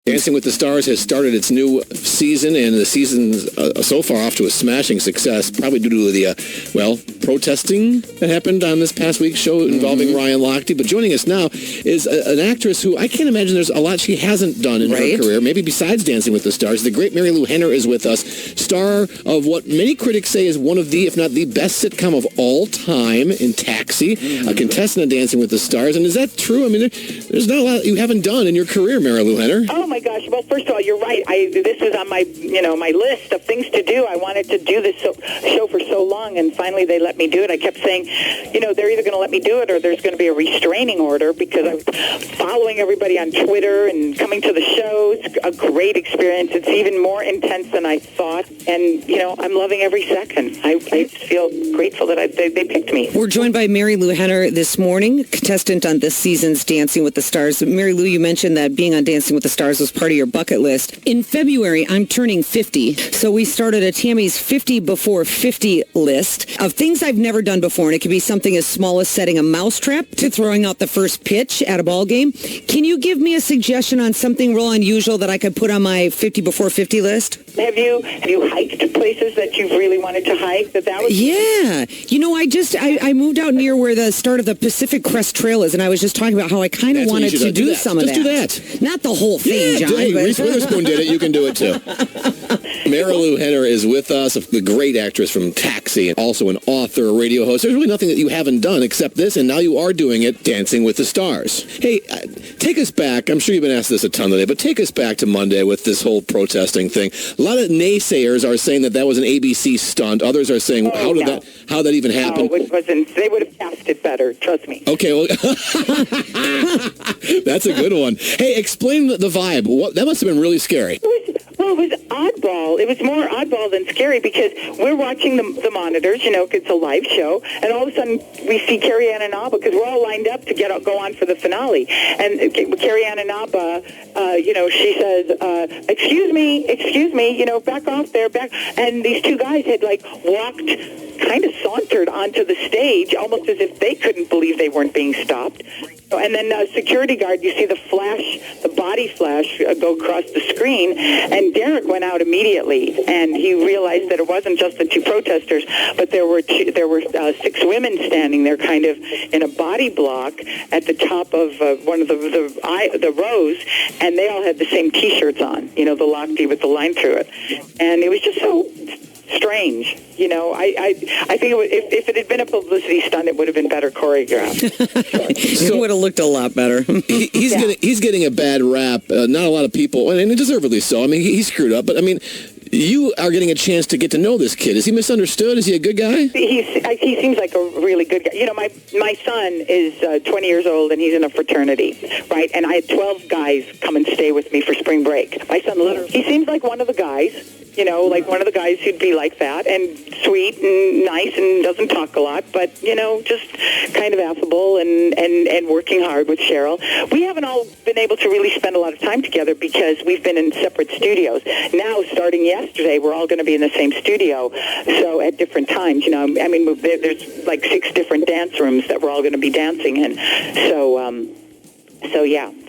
Dancing with the Stars has started its new season, and the season's so far off to a smashing success, probably due to the, protesting that happened on this past week's show involving Ryan Lochte. But joining us now is an actress who I can't imagine there's a lot she hasn't done in her career, maybe besides Dancing with the Stars. The great Marilu Henner is with us, star of what many critics say is one of the, if not the best sitcom of all time in Taxi, a contestant of Dancing with the Stars. And is that true? I mean, there's not a lot you haven't done in your career, Marilu Henner. Oh my gosh! Well, first of all, you're right. This was on my my list of things to do. I wanted to do this show for so long, and finally they let me do it. I kept saying, they're either going to let me do it or there's going to be a restraining order, because I was following everybody on Twitter and coming to the shows. A great experience. It's even more intense than I thought, and I'm loving every second. I just feel grateful that they picked me. We're joined by Marilu Henner this morning, contestant on this season's Dancing with the Stars. Marilu, you mentioned that being on Dancing with the Stars was part of your bucket list. In February, I'm turning 50, so we started a Tammy's 50 before 50 list of things I've never done before, and it could be something as small as setting a mousetrap to throwing out the first pitch at a ball game. Can you give me a suggestion on something real unusual that I could put on my 50 before 50 list? Have you hiked places that you've really wanted to hike? That was yeah. I moved out near where the start of the Pacific Crest Trail is, and I was just talking about how I kind of wanted to do some of that. Just do that. Not the whole thing, John. Reese Witherspoon did it. You can do it too. Marilu Henner is with us, the great actress from Taxi, and also an author, a radio host. There's really nothing that you haven't done except this, and now you are doing it, Dancing with the Stars. Hey, take us back. I'm sure you've been asked this a ton today, but take us back to Monday with this whole protesting thing. A lot of naysayers are saying that was an ABC stunt. Others are saying, how that even happen? No, it wasn't. They would have cast it better. Trust me. Okay, well, that's a good one. Hey, explain the vibe. That must have been really scary. It was oddball. It was more oddball than scary, because we're watching the monitors, it's a live show, and all of a sudden we see Carrie Ann Inaba, because we're all lined up to go on for the finale. And Carrie Ann Inaba, she says, excuse me, back off there, back. And these two guys had walked, kind of sauntered onto the stage, almost as if they couldn't believe they weren't being stopped. And then security guard, you see the body flash go across the screen, and Derek went out immediately, and he realized that it wasn't just the two protesters, but there were 6 women standing there, kind of in a body block at the top of one of the rows, and they all had the same T-shirts on, the Lochte with the line through it, and it was just so strange. I think if it had been a publicity stunt, it would have been better choreographed. It would have looked a lot better. He's getting a bad rap. Not a lot of people, and deservedly so. I mean, he screwed up, but I mean, you are getting a chance to get to know this kid. Is he misunderstood? Is he a good guy? He seems like a really good guy. My son is 20 years old, and he's in a fraternity, right? And I had 12 guys come and stay with me for spring break. My son he seems like one of the guys. Like one of the guys who'd be like that, and sweet and nice and doesn't talk a lot, but, just kind of affable and working hard with Cheryl. We haven't all been able to really spend a lot of time together because we've been in separate studios. Now, starting yesterday, we're all going to be in the same studio, so at different times, there's 6 different dance rooms that we're all going to be dancing in.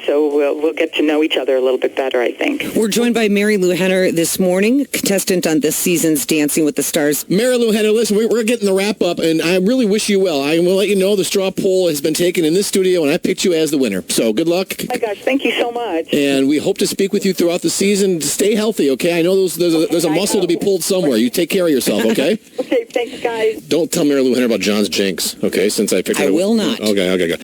So we'll get to know each other a little bit better, I think. We're joined by Marilu Henner this morning, contestant on this season's Dancing with the Stars. Marilu Henner, listen, we're getting the wrap up, and I really wish you well. I will let you know the straw poll has been taken in this studio, and I picked you as the winner. So good luck. Oh my gosh, thank you so much. And we hope to speak with you throughout the season. Stay healthy, okay? I know there's a muscle to be pulled somewhere. You take care of yourself, okay? Okay, thanks, guys. Don't tell Marilu Henner about John's jinx, okay, since I picked her. I will not. Okay, good.